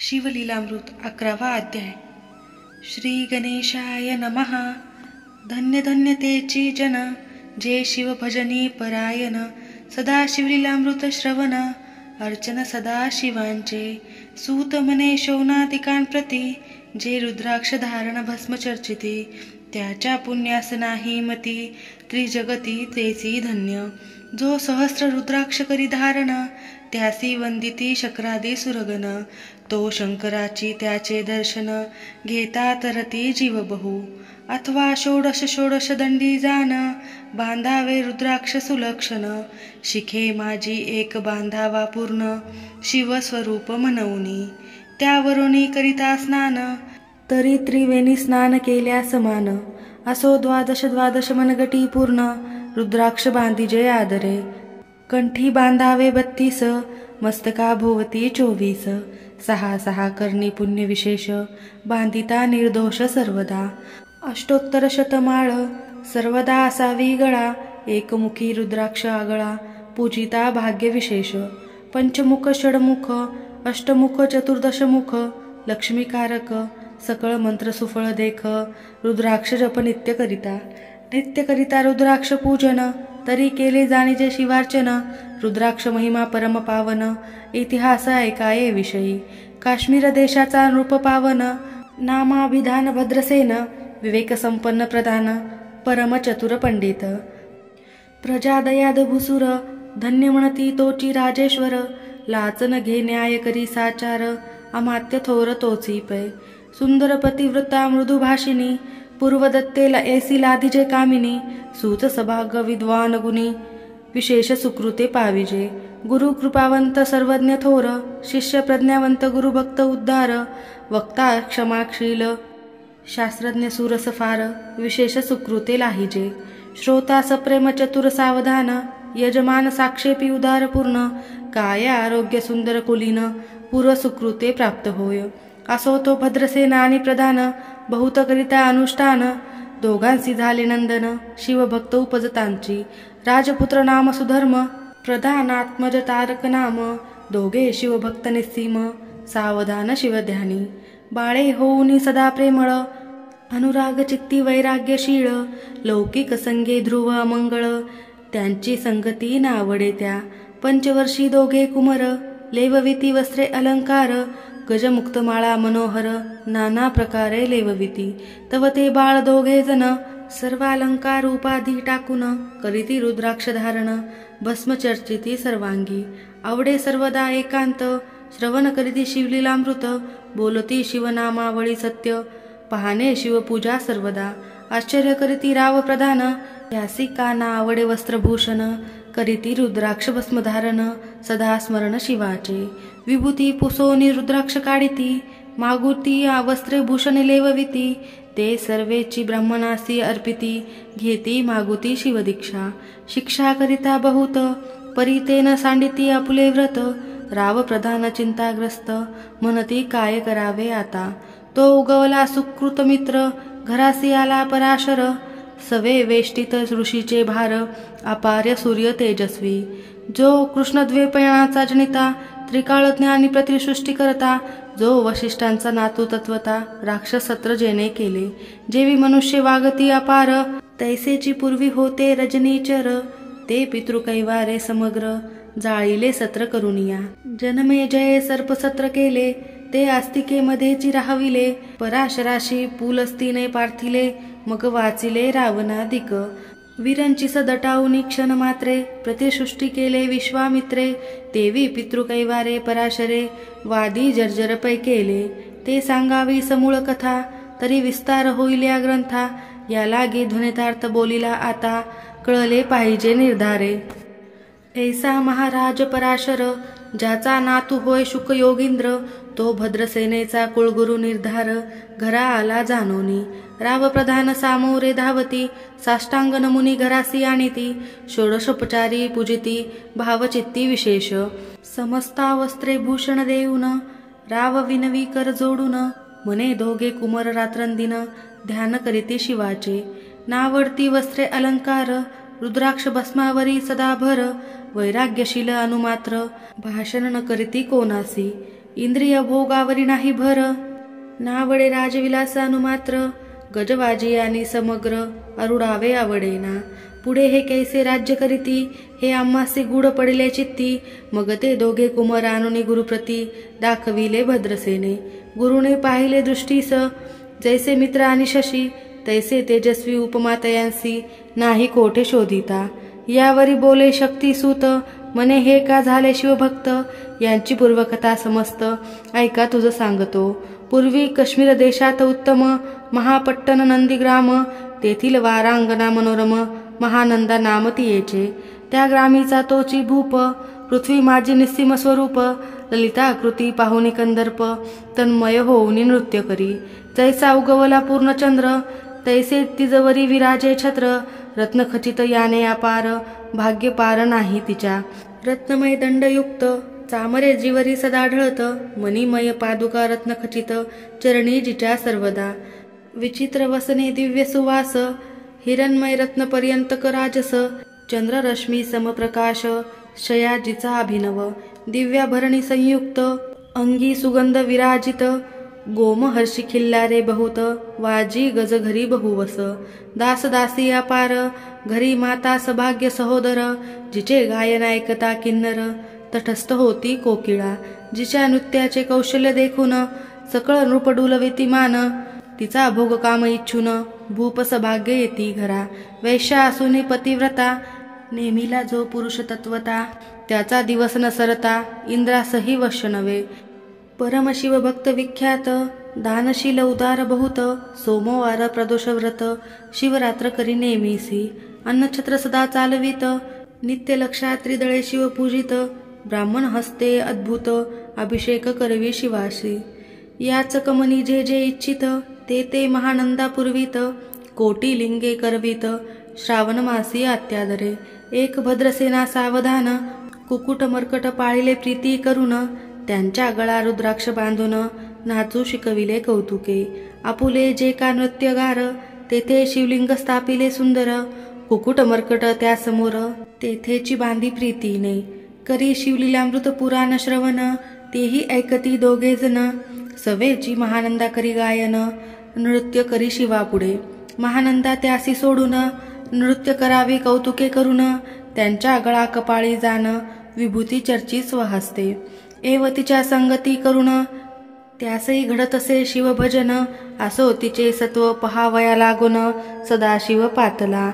शिवलीलामृत 11वा अध्याय. श्री गणेशाय नमः. धन्य धन्य तेची जन, जे शिव भजनी परायण. सदा शिवलीलामृत श्रवण, अर्चन सदा शिवांचे. सूत मने शौनातिकांप्रती, जे रुद्राक्ष धारण भस्म चर्चिते. त्याच्या पुण्यास नाही मती, त्रिजगती तेसी धन्य. जो सहस्र रुद्राक्ष करी धारण, त्यासी वंदिती शक्रादी सुरगण. तो शंकराची त्याचे दर्शन, घेता तरती जीव बहु. अथवा षोडश षोडश दंडी जाण, बांधावे रुद्राक्ष सुलक्षण. शिखे माझी एक बांधावा पूर्ण, शिवस्वरूप म्हणूनी. त्यावरुनी करिता स्नान, तरी त्रिवेणी स्नान केल्या समान. असो द्वादश द्वादश मनगटी पूर्ण, रुद्राक्ष बांधिजे आदरे. कंठी बांधावे 32, मस्तका भोवती 24. सहा सहा करणी पुण्य विशेष, बांधिता निर्दोष सर्वदा. अष्टोत्तर शतमाळ, सर्वदा असावी गळा. एकमुखी रुद्राक्ष आगळा, पूजिता भाग्य विशेष. पंचमुख षडमुख, अष्टमुख चतुर्दशमुख, लक्ष्मीकारक. सकळ मंत्र सुफळ देख, रुद्राक्ष जप नित्य करिता. नित्य करिता रुद्राक्ष पूजन, तरी केले जाणीजे शिवार्चन. रुद्राक्ष महिमा परम पावन, इतिहास ऐकाये विषयी. काश्मीर देशाचा नृप पावन, नामाभिधान भद्रसेन. विवेक संपन्न प्रधान, परम चतुर पंडित. प्रजा दयाद भुसुर, धन्य म्हणती तोची राजेश्वर. लाचन घे न्याय करी साचार, अमात्य थोर तोची पै. सुंदर पतिव्रता मृदुभाषिणी, पूर्वदत्तेला ऐसी लादिजे कामिनी. सूत सभाग विद्वान गुणी, विशेष सुकृते पाविजे. गुरु कृपावंत सर्वज्ञ थोर, शिष्य प्रज्ञावंत गुरुभक्त उद्धार. वक्ता क्षमाशील, शास्त्रज्ञ सुरस फार. विशेष सुकृते लाहिजे. श्रोता सप्रेम चतुर सावधान, यजमान साक्षेपी उदार पूर्ण. काय आरोग्य सुंदर कुलीन, पूर्व सुकृते प्राप्त होय. असो तो भद्रसेन आणि प्रधान, बहुत करिता अनुष्ठान. दोघांसी झाले नंदन, शिवभक्त उपजतांची. राजपुत्र नाम सुधर्म, प्रधानात्मज तारक नाम. दोघे शिवभक्त निस्सीम, सावधान शिवध्यानी. बाळे होऊनी सदा प्रेमळ, अनुराग चित्ती वैराग्यशीळ. लौकिक संगे ध्रुव अमंगळ, त्यांची संगती नावडे त्या. पंचवर्षी दोघे कुमर, लेवविती वस्त्रे अलंकार. गजमुक्त माळा मनोहर, नाना प्रकारे लेवविती. तव ते बाळ दोघे जण, सर्वालंकार उपाधी टाकून. करीती रुद्राक्ष धारण, भस्म चर्चिती सर्वांगी. आवडे सर्वदा एकांत, श्रवण करीती शिवलीलामृत. बोलती शिवनामावळी सत्य, पाहणे शिवपूजा सर्वदा. आश्चर्य करीती राव प्रधान, त्यासी काना आवडे वस्त्रभूषण. करीती रुद्राक्ष भस्मधारण, सदा स्मरण शिवाचे. विभूती पुसोनी रुद्राक्ष काढिती, मागुती वस्त्रे भूषणे लेवविती. ते सर्वेची ब्राह्मणासी अर्पिती, घेती मागुती शिवदीक्षा. शिक्षा करिता बहुत, परितेन सांडिती आपुले व्रत. राव प्रधान चिंताग्रस्त, म्हणती काय करावे आता. तो उगवला सुकृत मित्र, घरासी आला पराशर. सवे वेष्टित ऋषीचे भार, अपार्य सूर्य तेजस्वी. जो कृष्णद्वैपायनाचा जनिता, त्रिकाळ ज्ञानी प्रतिसृष्टी करता. जो वशिष्ठांचा नातू तत्वता, राक्षसत्र जेने केले. जेवी मनुष्य वागती अपार, तैसेची पूर्वी होते रजनीचर. ते पितृकैवारे समग्र, जाळीले सत्र करुनिया. जनमे जये सर्पसत्र केले, ते आस्तिकेमध्येची राहविले. पराशराशी पुलस्तीने पार्थिले, मग वाचिले रावणाधिक. वीरांची सदटाऊनी क्षण मात्रे, प्रतिसृष्टी केले विश्वामित्रे. तेवी पितृकैवारे पराशरे, वादी जर्जरपै केले. ते सांगावी समूळ कथा, तरी विस्तार होईल या ग्रंथा. या लागी ध्वनितार्थ बोलिला आता, कळले पाहिजे निर्धारे. ऐसा महाराज पराशर, ज्याचा नातू होय शुक योगींद्र. तो भद्रसेनेचा कुळगुरु निर्धार, घरा आला जाणोनी. राव प्रधान सामोरे धावती, साष्टांग नमुनी घरासी आणिती. षोडशोपचारी पूजिती, भावचित्ती विशेष. समस्ता वस्त्रे भूषण देऊन, राव विनवी कर जोडून. मने दोघे कुमर रात्रंदिन, ध्यान करीती शिवाचे. नावडती वस्त्रे अलंकार, रुद्राक्ष भस्मावरी सदा भर. वैराग्यशील अनुमात्र, भाषण न करीती कोणासी. इंद्रिय भोगावरी नाही भर, नावडे राजविलासानुमात्र, गजवाजी आणि समग्र अरुडावे आवडेना. पुढे हे कैसे राज्य करीती, हे आम्हासे गूढ पडिले चित्ती. मग ते दोघे कुमार आणून गुरुप्रती, दाखविले भद्रसेने. गुरुने पाहिले दृष्टीस, जैसे मित्र आणि शशी, तैसे तेजस्वी उपमातयांसी, नाही कोठे शोधिता. यावरी बोले शक्तिसूत, मने हे का झाले शिवभक्त. यांची पूर्वकथा समस्त ऐका तुझ सांगतो. पूर्वी काश्मीर देशात उत्तम, महापट्टण नंदीग्राम, तेथील वारांगना मनोरम, महानंदा नाम तियेचे. त्या ग्रामीचा तोची भूप, पृथ्वी माझी निस्सीम स्वरूप. ललिताकृती पाहुनी कंदर्प, तन्मय होऊनी नृत्य करी. जैसा उगवला पूर्णचंद्र, तैसे तिजवरी विराजे छत्र. रत्नखचित याने अपार, भाग्य पार नाही तिच्या. रत्नमय दंडयुक्त, चामरे जीवरी सदा ढळत. मणिमय पादुका रत्नखचित, चरणी जिच्या सर्वदा. विचित्र वसने दिव्य सुवास, हिरणमय रत्नपर्यंत कराजस. चंद्ररश्मी समप्रकाश, शयाजीचा अभिनव. दिव्याभरणी संयुक्त, अंगी सुगंध विराजित. गोमहर्षी खिल्लारे बहुत, वाजी गज घरी बहुवस. दासदासी अपार, घरी माता सभाग्य सहोदर. जिचे गायन ऐकता किन्नर, तटस्थ होती कोकिळा. जिच्या नृत्याचे कौशल्य देखून, सकळ नृप डुलविती मान. तिचा भोग काम इच्छून, भूप सभाग्य येती घरा. वैश्या असूनी पतिव्रता, नेमिला जो पुरुष तत्वता. त्याचा दिवस न सरता, इंद्रासही वश्य नव्हे. परमशिव भक्त विख्यात, दानशील उदार बहुत. सोमवार प्रदोष व्रत, शिवरात्र करी नेमिसी. अन्नछत्र सदा चालवित, नित्य लक्षात त्रिदळे शिव पूजित. ब्राह्मण हस्ते अद्भुत, अभिषेक करवी शिवाशी. याच कमनी जे जे इच्छित, ते ते महानंदा पुरवित. कोटी लिंगे करवित, श्रावण मासी अत्यादरे. एक भद्रसेना सावधान, कुकुट मर्कट पाळिले प्रीती करून. त्यांच्या गळा रुद्राक्ष बांधून, नाचू शिकविले कौतुके. आपुले जे का नृत्यगार, तेथे शिवलिंग स्थापिले सुंदर. कुकुट मर्कट त्या समोर, तेथेची बांधी प्रीतीने. करी शिवलीलामृत पुराण श्रवण, तेही ऐकती दोघे जण. सवेची महानंदा करी गायन, नृत्य करी शिवापुढे. महानंदा त्यासी सोडून, नृत्य करावे कौतुके करून. त्यांच्या गळा कपाळी जाण, विभूती चर्ची स्वहस्ते. एवतीच्या संगती करून, त्यासही घडत असे शिवभजन. असो तिचे सत्व पहावया लागून, सदाशिव पातला.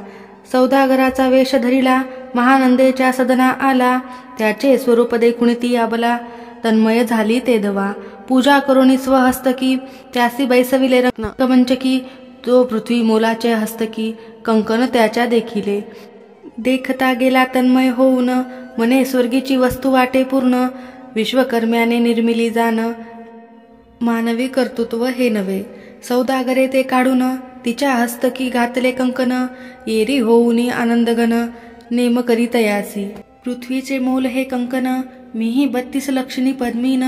सौदागराचा वेश धरिला, महानंदेच्या सदना आला. त्याचे स्वरूप देखुन ती आबला, तन्मय झाली ते दवा. पूजा करुणी स्वहस्तकी, त्यासी बैसविले रत्नमंचकी. तो पृथ्वी मोलाचे हस्तकी, कंकण त्याच्या देखिले. देखता गेला तन्मय होऊन, मने स्वर्गीची वस्तू वाटे पूर्ण. विश्वकर्म्याने निर्मिली जाण, मानवी कर्तृत्व हे नव्हे. सौदागरे ते काढून, तिच्या हस्तकी घातले कंकण. येरी होऊनी आनंदगण, नेम करी तयासी. पृथ्वीचे मोल हे कंकण, मीही 32 लक्षणी पद्मीन.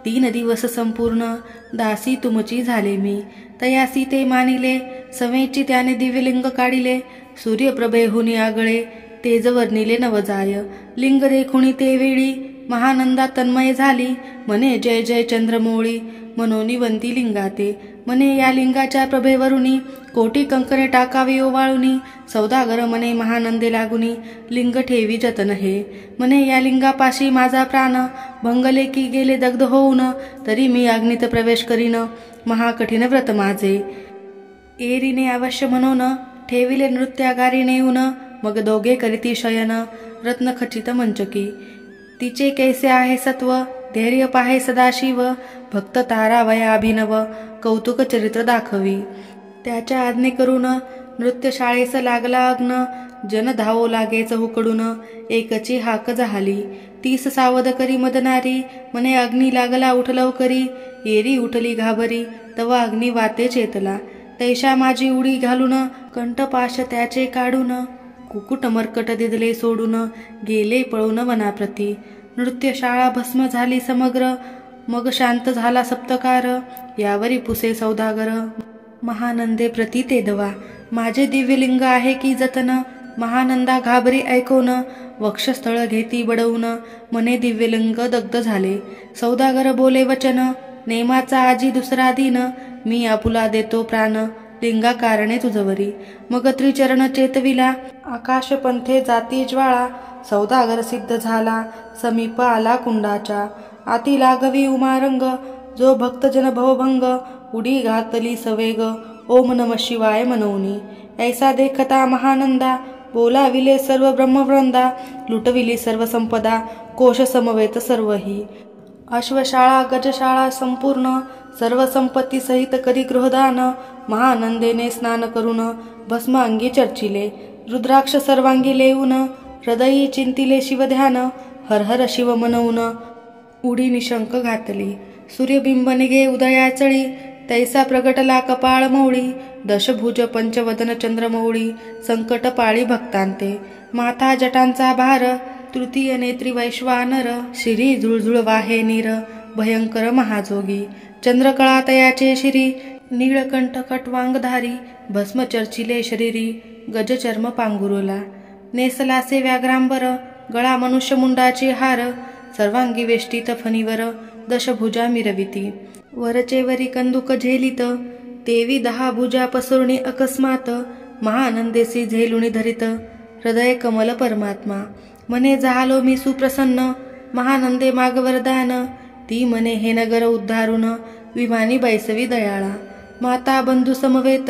3 दिवस संपूर्ण, दासी तुमची झाले मी. तयासी ते मानिले, सवेची त्याने दिव्यलिंग काढिले. सूर्यप्रभेहुनी आगळे, तेज वर्णिले नवजाय. लिंग देखुनी ते वेळी, महानंदा तन्मय झाली. मने जय जय चंद्रमौळी, मनोनिवंती लिंगाते. मने या लिंगाच्या प्रभेवरुनी, कोटी कंकणे टाकावी ओवाळुनी. सौदागर मने महानंदे लागुनी, लिंग ठेवी जतन हे. मने या लिंगापाशी माझा प्राण, भंगले की गेले दग्ध होऊन. तरी मी अग्नीत प्रवेश करीन, महाकठीण व्रत माझे. एरीने अवश्य म्हणून, ठेविले नृत्यागारी नेऊन. मग दोघे करीती शयन, रत्नखचित मंचकी. तिचे कैसे आहे सत्व, धैर्य पाहे सदाशिव. भक्त तारावया अभिनव, कौतुक चरित्र दाखवी. त्याच्या आज्ञे करून, नृत्य शाळेस लागला अग्न. जन धावो लागेच हुकडून, एकची हाक झाली. 30 सावध करी मदनारी, मने अग्नी लागला उठ लवकरी. येरी उठली घाबरी, तवा अग्नी वाते चेतला. तैशा माझी उडी घालून, कंठपाश त्याचे काढून. कुकुट मर्कट दिदले सोडून, गेले पळून वनाप्रती. नृत्यशाळा भस्म झाली समग्र, मग शांत झाला सप्तकार. यावरी पुसे सौदागर, महानंदे प्रती ते दवा. माझे दिव्यलिंग आहे की जतन, महानंदा घाबरी ऐकून वक्षस्थळ घेती बडवून मने दिव्यलिंग दग्ध झाले. सौदागर बोले वचन नेमाचा आजी दुसरा दिन मी आपुला देतो प्राण लिंगा कारणे तुझवरी. मग त्रिचरण चेतविला आकाश पंथे जाती ज्वाळा सौदागर सिद्ध झाला समीप आला कुंडाच्या. आती लागवी उमारंग जो भक्तजन भवभंग उडी घातली सवेग ओम नम शिवाय मनवनी. ऐसा देखता महानंदा बोलाविले सर्व ब्रह्मवृंदा लुटविली सर्व संपदा कोश समवेत सर्वही. अश्वशाळा गजशाळा संपूर्ण सर्व संपत्ती सहित करी गृहदान. महानंदेने स्नान करून भस्म अंगी चर्चिले रुद्राक्ष सर्वांगी लेऊन हृदयी चिंतिले शिवध्यान. हर हर शिव मनवून उडी निशंक घातली सूर्यबिंब निघे उदयाचळी तैसा प्रगटला कपाळ मौळी. दशभुज पंचवदन चंद्रमौळी संकट पाळी भक्तांते. माथा जटांचा भार तृतीय नेत्री वैश्वानर शिरी झुळझुळ वाहे नीर भयंकर महाजोगी. चंद्रकळा तयाचे शिरी नीळकंठ कटवांगधारी भस्म चर्चिले शरीरी गजचर्म पांघुरला. नेसलासे व्याघ्रांबर गळा मनुष्यमुंडाचे हार सर्वांगी वेष्टीत फणीवर दशभुजा मिरविती. वरचे वरी कंदुक झेलित तेवी 10 भुजा पसरुणी अकस्मात. महानंदेसी झेलुणी धरित हृदय कमल परमात्मा. मने झालो मी सुप्रसन्न महानंदे माग वरदान. ती मने हे नगर उद्धारून विमानी बैसवी दयाळा. माता बंधू समवेत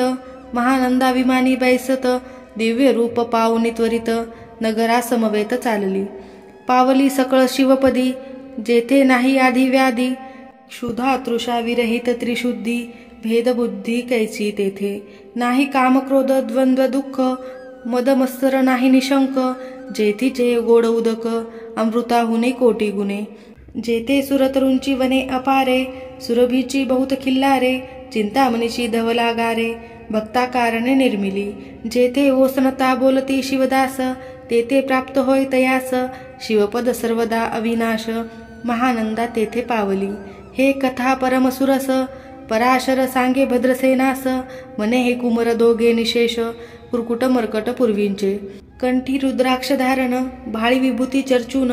महानंदा विमानी बैसत दिव्य रूप पावनी त्वरित नगरा समवेत चालली. पावली सकळ शिवपदी जेथे नाही आधी व्याधी क्षुधा तृषा विरहित त्रिशुद्धी भेदबुद्धी कैची तेथे. नाही काम क्रोध द्वंद्व दुःख मदमत्सर नाही निशंक जेथीचे गोड उदक अमृताहुने कोटी गुणे. जेथे सुरतरुंची वने अपारे सुरभीची बहुत खिल्लारे चिंतामणीची धवलागारे भक्ता कारणे निर्मिली. जेथे ओसनता बोलती शिवदास तेथे प्राप्त होय तयास शिवपद सर्वदा अविनाश. महानंदा तेथे पावली हे कथा परमसुरस पराशर सांगे भद्रसेनास. मने हे कुमर दोघे निशेष कुरकुट मरकट पूर्वींचे. कंठी रुद्राक्ष धारण भाळी विभूती चर्चून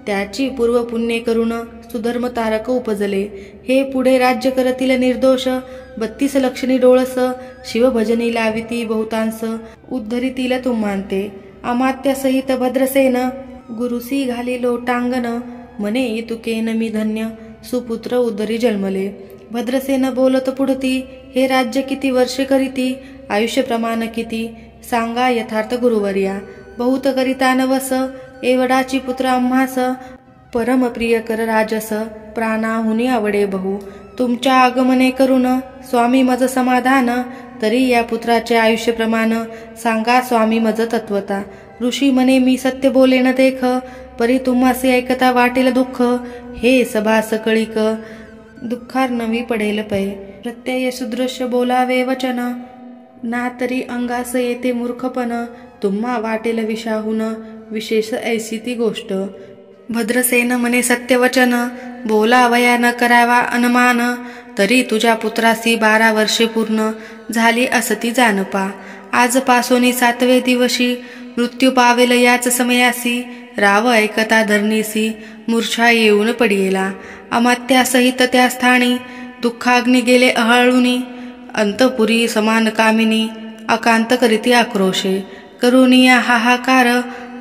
त्याची पूर्व पुण्य करून सुधर्म तारक उपजले. हे पुढे राज्य करतील निर्दोष 32 लक्षणी डोळस शिवभजनी लाविती बहुतांस उद्धरितील तुम्हांते. अमात्य सहित भद्रसेन गुरुसी घाली लोटांगण मने तुकेन मी धन्य सुपुत्र उदरी जन्मले. भद्रसेन बोलत पुढती हे राज्य किती वर्षे करीती आयुष्य प्रमाण किती सांगा यथार्थ गुरुवर्या. बहुत करिता नवस एवढाची पुत्र आम्हास परम प्रिय कर राजस प्राणाहुनी आवडे बहु. तुमच्या आगमने करून स्वामी मज समाधान तरी या पुत्राचे आयुष्य प्रमाण सांगा स्वामी मज तत्वता. ऋषी मने मी सत्य बोले न देख परी तुम्हासी ऐकता वाटेल दुःख. हे सभा सकळीक दुःखार नवी पडेल पै. प्रत्यय सुदृश्य बोलावे वचन ना तरी अंगास येते मूर्खपण. तुम्हा वाटेल विषाहून विशेष ऐसी ती गोष्ट. भद्रसेन मने सत्यवचन बोलावया न करावा अनुमान. तरी तुझ्या पुत्रासी 12 वर्षे पूर्ण झाली असती जानपा. आजपासोनी 7वे दिवशी मृत्यू पावेल याच समयासी. राव ऐकता धरणीसी मूर्छा येऊन पडियेला. अमात्यासहित त्या स्थानी दुःखाग्नी गेले अहळुनी. अंतपुरी समान कामिनी अकांत करीती आक्रोशे. करुनिया हाहाकार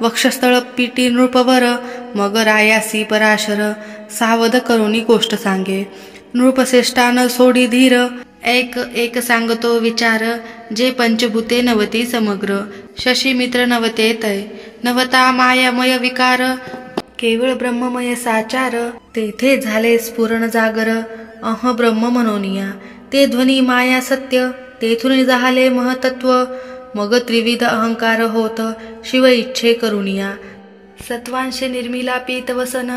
वक्षस्थळ पिटी नृपवर. मग रायासी पराशर सावध करुनी गोष्ट सांगे. नृपश्रेष्ठान सोडी धीर एक एक सांगतो विचार. जे पंचभूते नवती समग्र शशीमित्र नवते तय. नवता मायामय विकार केवळ ब्रह्ममय साचार. तेथे झाले स्फुरण जागर अह ब्रह्म मनोनिया. ते ध्वनी माया सत्य तेथून झाले महतत्व. मग त्रिविध अहंकार होत शिव इच्छे करुनिया. सत्वांशे निर्मिला पीतवसन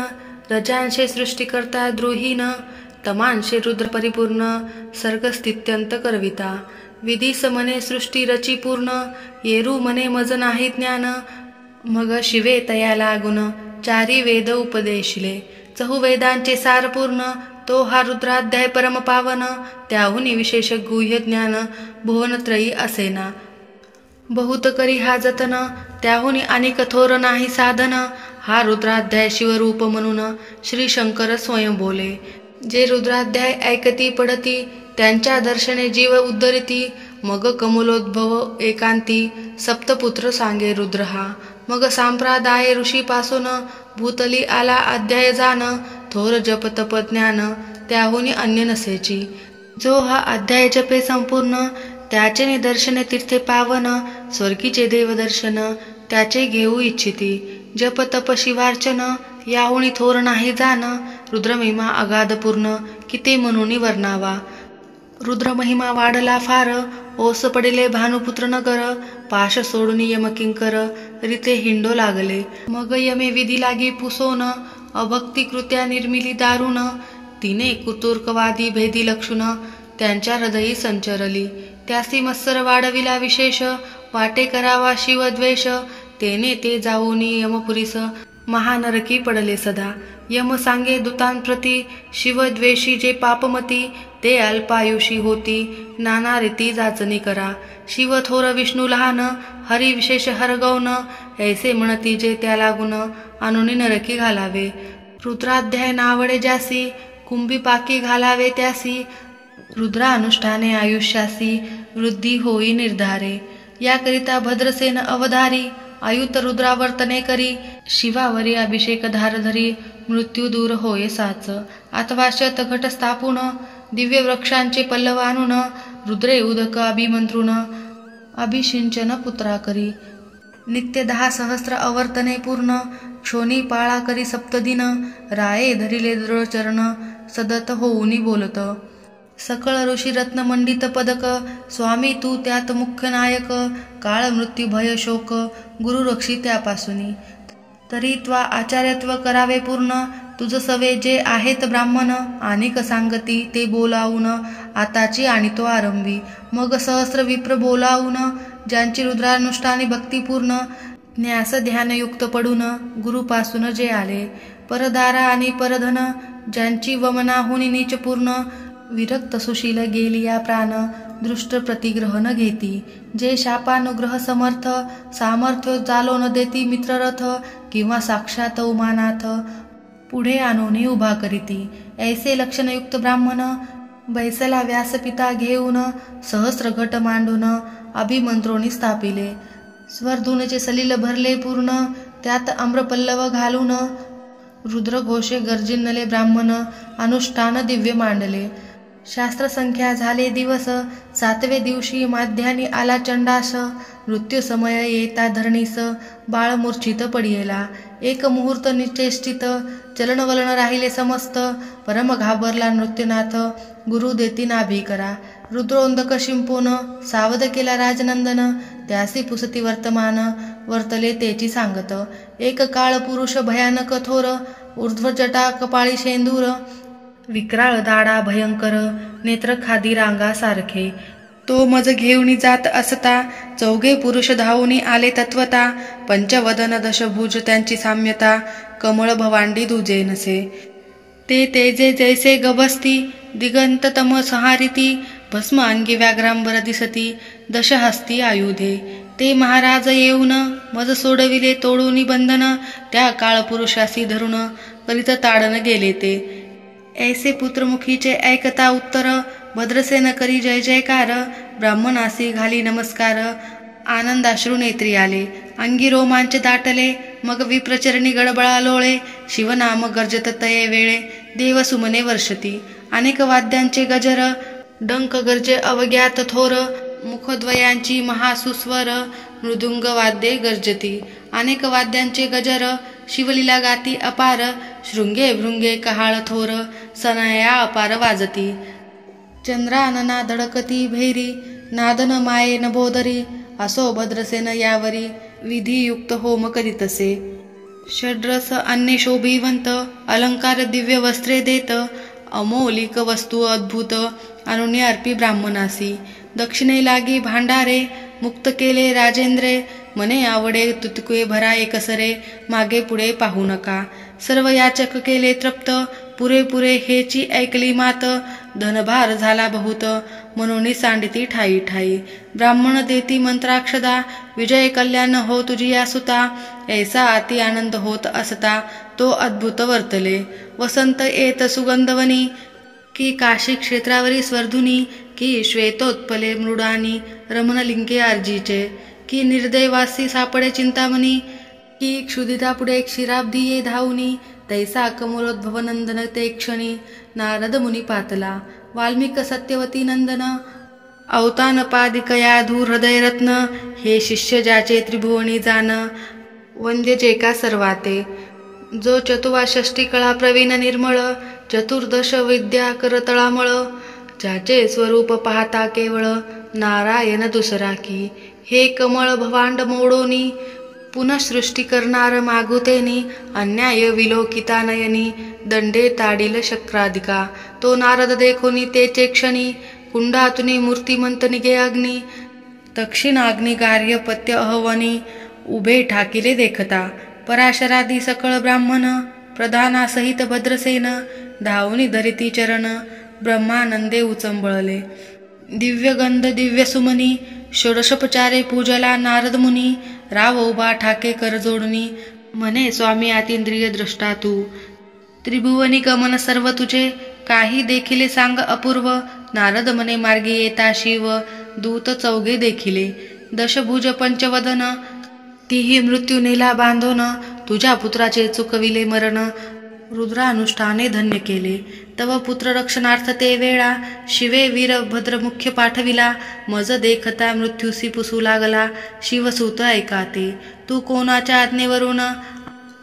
रजांशे सृष्टिकर्ता द्रोहीन. तमांशे रुद्र परिपूर्ण सर्गस्थित्यंत करविता. विधीस मने सृष्टी रची पूर्ण येरू मने मज नाही ज्ञान. मग शिवे तया लागून 4 वेद उपदेशिले. 4 वेदांचे सार पूर्ण तो हा रुद्राध्याय परम पावन. त्याहुनी विशेष गुह्य ज्ञान भुवनत्रयी असेना. बहुत करी हा जतन, त्याहुनी आणि कठोर नाही साधन. हा रुद्राध्याय शिवरूप म्हणून श्री शंकर स्वयं बोले. जे रुद्राध्याय ऐकती पडती, त्यांच्या दर्शने जीव उद्धरिती. मग कमलोद्भव एकांती, सप्तपुत्र सांगे रुद्र हा. मग संप्रदाय ऋषीपासून, भूतली आला अध्याय जाण. थोर जप तप ज्ञान, त्याहुनी अन्य नसेची. जो हा अध्याय जपे संपूर्ण, त्याचे निदर्शने तीर्थे पावन. स्वर्गीचे देवदर्शन, त्याचे घेऊ इच्छिती. जप तप शिवार्चन, याहुनी थोर नाही जाण. रुद्रमहिमा अगाध पूर्ण, किती म्हणून वर्णावा. रुद्रमहिमा वाढला फार, ओस पडिले भानुपुत्र नगर. पाश सोडून यमकिंकर, रीते हिंडो लागले. मग यमे विधी लागी पुसोन, अभक्ती कृत्या निर्मिली दारुण. तिने कुतुर्कवादी भेदी लक्षुण, त्यांच्या हृदयी संचरली. त्यासी मत्सर वाढविला विशेष, वाटे करावा शिवद्वेष. तेने ते जाऊनी यमपुरीस, महानरकी पडले सदा. यम सांगे दूतांप्रती, शिवद्वेषी जे पापमती. ते अल्पायुषी होती, नाना रीती जाचणी करा. शिव थोर विष्णू लहान, हरी विशेष हरगौन. ऐसे म्हणती जे त्या लागून, अनुनी नरकी घालावे. रुद्राध्याय नावडे ज्यासी, कुंभी पाकी घालावे त्यासी. रुद्रानुष्ठाने आयुष्यासी, वृद्धी होई निर्धारे. याकरिता भद्रसेन अवधारी, आयुत रुद्रावर्तने करी. शिवावरी अभिषेक धारधरी, मृत्यू दूर होय साच. अथवा शतघट स्थापून, दिव्य वृक्षांचे पल्लव आणून. रुद्रे उदक अभिमंत्रुण, अभिषिंचन पुत्रा करी. नित्य 10 सहस्र अवर्तने पूर्ण, क्षोणी पाळा करी सप्तदिन. राये धरिले दृढ चरण, सदत होऊनी बोलत. सकळ ऋषी रत्न मंडित पदक, स्वामी तू त्यात मुख्य नायक. काळ मृत्यू भय शोक, गुरु रक्षी त्यापासूनी. तरी त्वा आचार्यत्व करावे पूर्ण, तुझ सवे जे आहेत ब्राह्मण. अनेक सांगती ते बोलावून, आताची आणि तो आरंभी. मग सहस्र विप्र बोलावून, ज्यांची रुद्रानुष्ठाने भक्तिपूर्ण. न्यास ध्यानयुक्त पडून, गुरुपासून जे आले. परदारा आणि परधन, ज्यांची वमनाहुनी नीचपूर्ण. विरक्त सुशील गेलिया प्राण, दृष्ट प्रतिग्रह न घेती. जे शापानुग्रह समर्थ, सामर्थ्य जालो न देती मित्ररथ. किंवा साक्षात उमानाथ, पुढे आणून उभा करीती. ऐसे लक्षणयुक्त ब्राह्मण, बैसला व्यासपिता घेऊन. सहस्र घट मांडून, अभिमंत्रोणी स्थापिले. स्वर्धूनचे सलिल भरले पूर्ण, त्यात आम्रपल्लव घालून. रुद्रघोषे गर्जिनले ब्राह्मण, अनुष्ठान दिव्य मांडले. शास्त्रसंख्या झाले दिवस, 7वे दिवशी माध्यानी आला चंडास. मृत्यू समय येता धरणीस, बाळ मूर्छित पडियेला. एक मुहूर्त निचेष्टित, चलनवलन राहिले समस्त. परम घाबरला नृत्यनाथ, गुरु देती नाभी करा. रुद्रोंदक शिंपोन, सावध केला राजनंदन. त्यासी पुसती वर्तमान, वर्तले तेची सांगत. एक काळ पुरुष भयानक थोर, ऊर्ध्व जटा कपाळी शेंदूर. विक्राळ दाडा भयंकर, नेत्र खादी रांगा सारखे. तो मज घेऊनी जात असता, 4घे पुरुष धावूनी आले तत्वता. पंचवदन दशभुज त्यांची साम्यता, कमळ भवांडी दुजे नसे. ते तेजे जैसे गबस्ती, दिगंत तम संहारिती. भस्म अंगी व्याघ्रांबर दिसती, दशहस्ती आयुधे. ते महाराज येऊन, मज सोडविले तोडूनी बंधन. त्या काळ पुरुषासी धरून, करीत ताडन गेले ते. ऐसे पुत्रमुखीचे ऐकता उत्तर, भद्रसेन करी जय जयकार. ब्राह्मणासी घाली नमस्कार, आनंदाश्रू नेत्री आले. अंगी रोमांच दाटले, मग विप्रचरणी गडबळा लोळे. शिवनाम गर्जत तये वेळे, देव सुमने वर्षती. अनेक वाद्यांचे गजर, डंक गर्जे अवग्यात थोर. मुखद्वयांची महासुस्वर, मृदुंग वाद्ये गर्जती. अनेक वाद्यांचे गजर, शिवलीला गाती अपार. शृंगे भृंगे कहाळ थोर, सनया अपार वाजती. चंद्रानना धडकती भैरी, नादन मायेन बोदरी. असो भद्रसेन यावरी, विधियुक्त होम करीतसे. षड्रस अन्य शोभिवंत, अलंकार दिव्य वस्त्रे देत. अमौलिक वस्तू अद्भुत, अनुन्य अर्पी ब्राह्मणासी. दक्षिणे लागी भांडारे, मुक्त केले राजेंद्रे. मने आवडे तुतके भरा एकसरे, मागे पुढे पाहू नका. सर्व याचक केले तृप्त, पुरेपुरे हेची ऐकली मात, धनभार झाला बहुत, म्हणून सांडिती ठाई ठाई. ब्राह्मण देती मंत्राक्षदा, विजय कल्याण हो तुझी या सुता, ऐसा अति आनंद होत असता, तो अद्भुत वर्तले. वसंत येत सुगंधवनी, की काशी क्षेत्रावरी स्वर्धुनी, की श्वेतोत्पले मृडानी, रमणलिंगे अर्जीचे, की निर्दयवासी सापडे चिंतामणी, की क्षुदिता पुढे क्षीराब्दी ये धावनी, तैसा कमलोद्भव नंदन ते क्षणी, नारद मुनी पातला. वाल्मिक सत्यवती नंदन, अवतान पादिकया धूर हृदय रत्न, हे शिष्य ज्याचे त्रिभुवनी जान, वंद्य जे का सर्वाते. जो चतुवाषष्टी कळा प्रवीण निर्मळ, चतुर्दश विद्या करतळामळ, ज्याचे स्वरूप पाहता केवळ, नारायण दुसरा की. हे कमळ भवांड मोडोनी, पुनः सृष्टी करणार मागुतेनी, अन्याय विलोकिता नयनी, दंडे ताडील शक्राधिका. तो नारद देखोनी तेचे क्षणी, कुंडातुनी मूर्तिमंत निगे अग्नी, दक्षिणाग्नी गार्य पत्य अहवनी, उभे ठाकिले देखता. पराशरादी सकळ ब्राह्मण, प्रधानासहित भद्रसेन, धावनी धरिती चरण, ब्रह्मानंदे उचंबळले. दिव्यगंध दिव्य सुमनी, षोडशोपचारे पूजला नारद मुनी, राव उभा ठाके कर जोडणी, म्हणे स्वामी आतींद्रिय द्रष्टा तू. त्रिभुवनी गमन सर्व तुझे, काही देखिले सांग अपूर्व, नारद म्हणे मार्गी येता शिव, दूत चौघे देखिले. दशभुज पंचवदन, तीही मृत्यू नेला बांधोन, तुझ्या पुत्राचे चुकविले मरण, रुद्रानुष्ठाने धन्य केले. तव पुत्र रक्षणार्थ ते वेळा, शिवे वीर भद्र मुख्य पाठविला, मज देखता मृत्यूसी पुसू लागला, शिवसूत ऐकाते. तू कोणाच्या आज्ञेवरून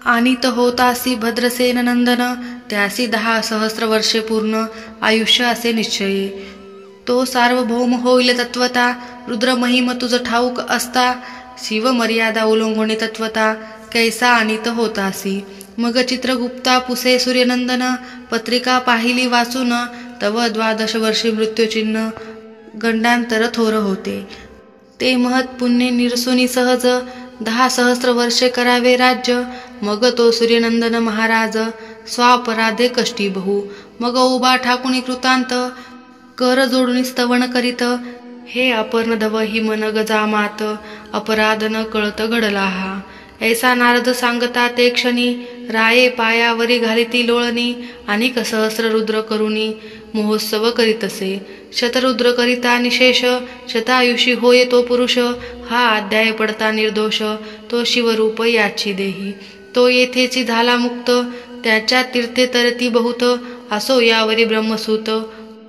आणित होतासी भद्रसेन नंदन, त्यासी 10 सहस्र वर्षे पूर्ण, आयुष्य असे निश्चये. तो सार्वभौम होईल तत्वता, रुद्र महिम तुझ ठाऊक असता, शिव मर्यादा ओलांघणे तत्वता, कैसा आणित होतासी. मग चित्रगुप्ता पुसे सूर्यनंदन, पत्रिका पाहिली वाचून, तव 12 वर्षे मृत्यूचिन्ह, गंडांतर थोर होते. ते महत् पुण्य निरसुनी सहज, 10 सहस्र वर्षे करावे राज्य, मग तो सूर्यनंदन महाराज, स्वापराधे कष्टी बहु. मग उभा ठाकुणी कृतांत, कर जोडून स्तवन करीत, हे अपर्णधव हि मन गजामात, अपराध न कळत घडला हा. ऐसा नारद सांगता ते क्षणी, राये पायावरी घालिती लोळणी, अनेक सहस्र रुद्र करुणी, महोत्सव करीतसे. शतरुद्र करिता निशेष, शतायुषी होय तो पुरुष, हा अध्याय पडता निर्दोष, तो शिवरूप याची देही. तो येथेची झाला मुक्त, त्याच्या तीर्थे तरती बहुत, असो यावरी ब्रह्मसूत,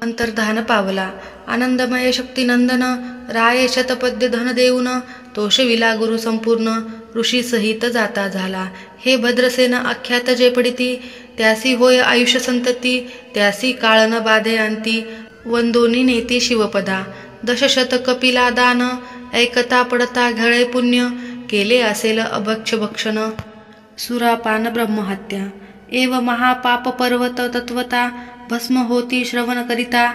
अंतर्धान पावला. आनंदमय शक्तिनंदन, राये शतपद्य धन देऊन, तोषविला गुरु संपूर्ण, ऋषी सहित जाता झाला. हे भद्रसेन आख्यात जे पडिती, त्यासी होय आयुष्य संतती, त्यासी काळ न बाधे अंती, वंदोनी नेती शिवपदा. 10 कपिला दान, ऐकता पडता घळे पुण्य, केले असेल अभक्ष भक्षण, सुरापान ब्रह्महत्या. एव महापाप पर्वत तत्वता, भस्म होती श्रवण करिता,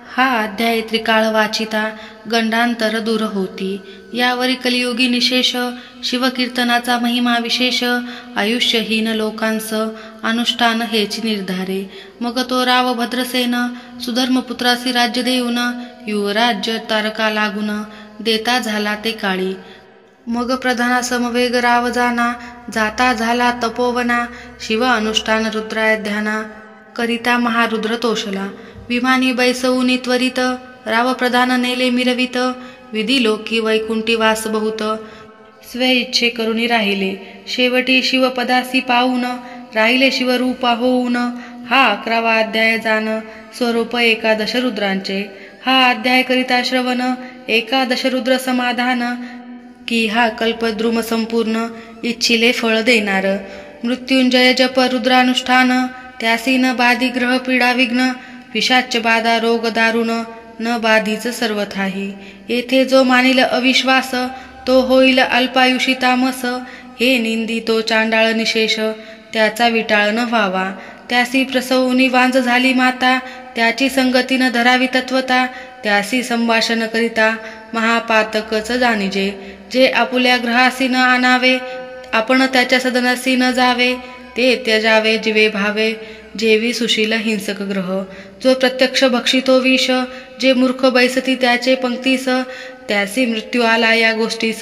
हा अध्याय त्रिकाळ वाचिता, गंडांतर दूर होती. यावरी कलियुगी निशेष, शिवकीर्तनाचा महिमा विशेष, आयुष्यहीन लोकांस अनुष्ठान हेची निर्धारे. मग तो राव भद्रसेन, सुधर्मपुत्रासी राज्य देऊन, युवराज्य तारका लागून, देता झाला ते काळी. मग प्रधाना समवेग राव जाना, जाता झाला तपोवना, शिव अनुष्ठान रुद्राय ध्याना, करिता महारुद्र तोषला. विमानी बैसवूनी त्वरित, राव प्रधान नेले मिरवित, विधी लोकी वैकुंठी वास बहुत, स्वे इच्छे करुणी राहिले. शेवटी शिवपदासी पाऊन, राहिले शिवरूपा होऊन, हा 11वा अध्याय जाण, स्वरूप 11 रुद्रांचे. हा अध्याय करिता श्रवण, 11 रुद्र समाधान, की हा कल्पद्रुम संपूर्ण, इच्छिले फळ देणार. मृत्युंजय जप रुद्रानुष्ठान, त्यासी न बाधी ग्रह पीडा विघ्न, पिशाच बाधा रोग दारुण, न बाधीच सर्वथाही. येथे जो मानिल अविश्वास, तो होईल अल्पायुषी तामस, हे निंदी तो चांडाळ निशेष, त्याचा विटाळ न व्हावा. त्यासी प्रसवूनी वांज झाली माता, त्याची संगती न धरावी तत्वता, त्यासी संभाषण करिता महापातकच जाणिजे. जे आपुल्या ग्रहासी न आणावे, आपण त्याच्या सदनासी न जावे, ते त्यजावे जिवे भावे, जेवी सुशील हिंसक ग्रह. जो प्रत्यक्ष भक्षितो विष, जे मूर्ख बैसती त्याचे पंक्तीस. त्यासी मृत्यू आला या गोष्टीस,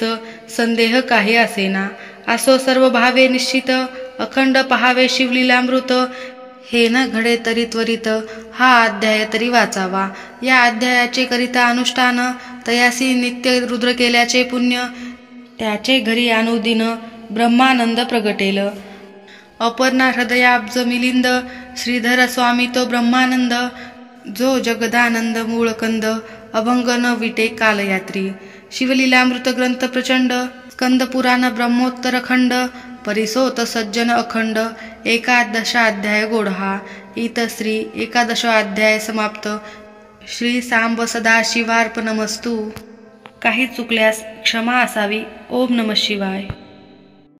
संदेह काही असेना. असो सर्व भावे निश्चित, अखंड पहावे शिवलीलामृत. हे न घडे तरी त्वरित, हा अध्याय तरी वाचावा. या अध्यायाचे करिता अनुष्ठान, तयासी नित्य रुद्र केल्याचे पुण्य. त्याचे घरी अनुदिन ब्रह्मानंद प्रगटेल. अपर्णा हृदयाब्ज मिलिंद, श्रीधर स्वामी तो ब्रह्मानंद. जो जगदानंद मूळकंद, अभंग न विटे कालयात्री. शिवलीलामृत ग्रंथ प्रचंड, स्कंद पुराण ब्रह्मोत्तर खंड. परिसोत सज्जन अखंड, एकादशाध्याय गोढा. इतश्री एकादशोऽध्याय समाप्त. श्री सांब सदाशिवार्पणमस्तु. काही चुकल्यास क्षमा असावी. ओम नमः शिवाय.